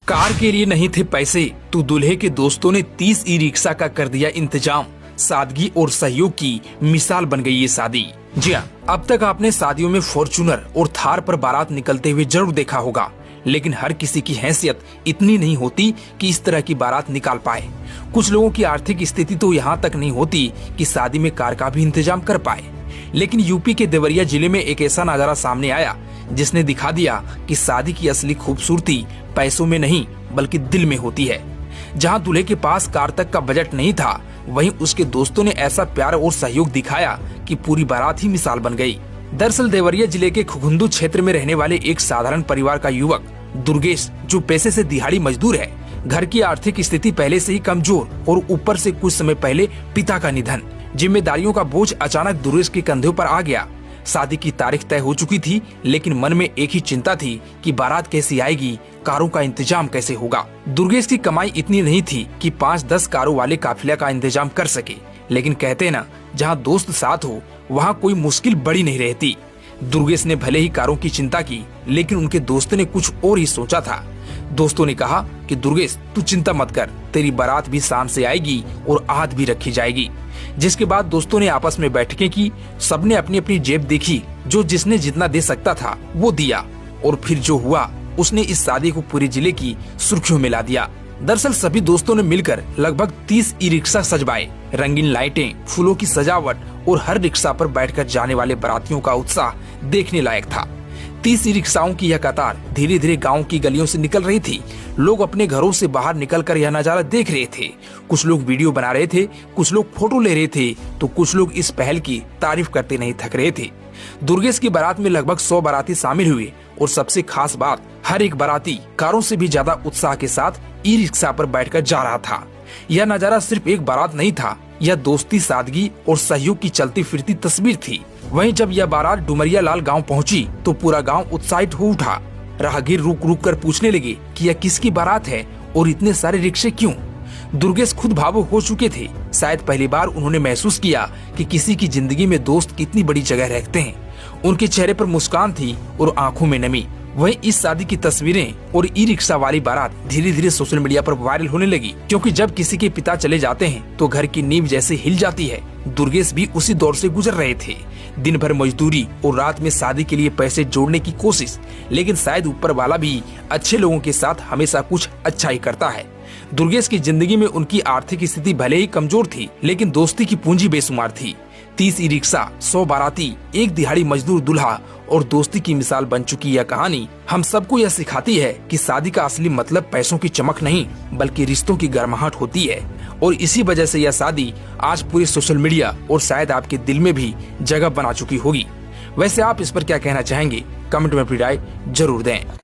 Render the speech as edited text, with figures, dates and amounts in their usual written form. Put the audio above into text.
Car के लिए नहीं थे पैसे तो दूल्हे के दोस्तों ने 30 ई रिक्शा का कर दिया इंतजाम। सादगी और सहयोग की मिसाल बन गई ये शादी। जी हाँ, अब तक आपने शादियों में फॉर्च्यूनर और थार पर बारात निकलते हुए जरूर देखा होगा, लेकिन हर किसी की हैसियत इतनी नहीं होती कि इस तरह की बारात निकाल पाए। कुछ लोगों की आर्थिक स्थिति तो यहाँ तक नहीं होती कि शादी में कार का भी इंतजाम कर पाए। लेकिन यूपी के देवरिया जिले में एक ऐसा नजारा सामने आया जिसने दिखा दिया कि शादी की असली खूबसूरती पैसों में नहीं बल्कि दिल में होती है। जहां दूल्हे के पास कार तक का बजट नहीं था, वहीं उसके दोस्तों ने ऐसा प्यार और सहयोग दिखाया कि पूरी बारात ही मिसाल बन गई। दरअसल देवरिया जिले के खुखुंदू क्षेत्र में रहने वाले एक साधारण परिवार का युवक दुर्गेश, जो पेशे से दिहाड़ी मजदूर है, घर की आर्थिक स्थिति पहले से ही कमजोर और ऊपर से कुछ समय पहले पिता का निधन, जिम्मेदारियों का बोझ अचानक दुर्गेश के कंधों पर आ गया। शादी की तारीख तय हो चुकी थी, लेकिन मन में एक ही चिंता थी कि बारात कैसी आएगी, कारों का इंतजाम कैसे होगा। दुर्गेश की कमाई इतनी नहीं थी कि 5-10 कारों वाले काफिले का इंतजाम कर सके, लेकिन कहते ना, जहां दोस्त साथ हो वहां कोई मुश्किल बड़ी नहीं रहती। दुर्गेश ने भले ही कारों की चिंता की, लेकिन उनके दोस्त ने कुछ और ही सोचा था। दोस्तों ने कहा कि दुर्गेश, तू चिंता मत कर, तेरी बारात भी शान से आएगी और आहत भी रखी जाएगी। जिसके बाद दोस्तों ने आपस में बैठकें की, सबने अपनी अपनी जेब देखी, जो जिसने जितना दे सकता था वो दिया, और फिर जो हुआ उसने इस शादी को पूरे जिले की सुर्खियों में ला दिया। दरअसल सभी दोस्तों ने मिलकर लगभग 30 ई रिक्शा सजवाए। रंगीन लाइटें, फूलों की सजावट और हर रिक्शा पर बैठकर जाने वाले बारातियों का उत्साह देखने लायक था। 30 ई रिक्शाओं की यह कतार धीरे धीरे गांव की गलियों से निकल रही थी। लोग अपने घरों से बाहर निकलकर यह नजारा देख रहे थे। कुछ लोग वीडियो बना रहे थे, कुछ लोग फोटो ले रहे थे, तो कुछ लोग इस पहल की तारीफ करते नहीं थक रहे थे। दुर्गेश की बारात में लगभग 100 बाराती शामिल हुए, और सबसे खास बात, हर एक बाराती कारों से भी ज्यादा उत्साह के साथ ई रिक्शा पर बैठकर जा रहा था। यह नजारा सिर्फ एक बारात नहीं था, यह दोस्ती, सादगी और सहयोग की चलती फिरती तस्वीर थी। वहीं जब यह बारात डुमरिया लाल गांव पहुंची, तो पूरा गांव उत्साहित हो उठा। राहगीर रुक रुक कर पूछने लगे कि यह किसकी बारात है और इतने सारे रिक्शे क्यों। दुर्गेश खुद भावुक हो चुके थे। शायद पहली बार उन्होंने महसूस किया कि किसी की जिंदगी में दोस्त कितनी बड़ी जगह रखते हैं। उनके चेहरे पर मुस्कान थी और आंखों में नमी। वहीं इस शादी की तस्वीरें और ई रिक्शा वाली बारात धीरे धीरे सोशल मीडिया पर वायरल होने लगी, क्योंकि जब किसी के पिता चले जाते हैं तो घर की नींव जैसे हिल जाती है। दुर्गेश भी उसी दौर से गुजर रहे थे। दिन भर मजदूरी और रात में शादी के लिए पैसे जोड़ने की कोशिश, लेकिन शायद ऊपर वाला भी अच्छे लोगों के साथ हमेशा कुछ अच्छा ही करता है। दुर्गेश की जिंदगी में उनकी आर्थिक स्थिति भले ही कमजोर थी, लेकिन दोस्ती की पूंजी बेशुमार थी। 30 ई रिक्शा, 100 बाराती, एक दिहाड़ी मजदूर दूल्हा और दोस्ती की मिसाल बन चुकी यह कहानी हम सबको यह सिखाती है कि शादी का असली मतलब पैसों की चमक नहीं बल्कि रिश्तों की गर्माहट होती है। और इसी वजह से यह शादी आज पूरे सोशल मीडिया और शायद आपके दिल में भी जगह बना चुकी होगी। वैसे आप इस पर क्या कहना चाहेंगे? कमेंट में अपनी राय जरूर दें।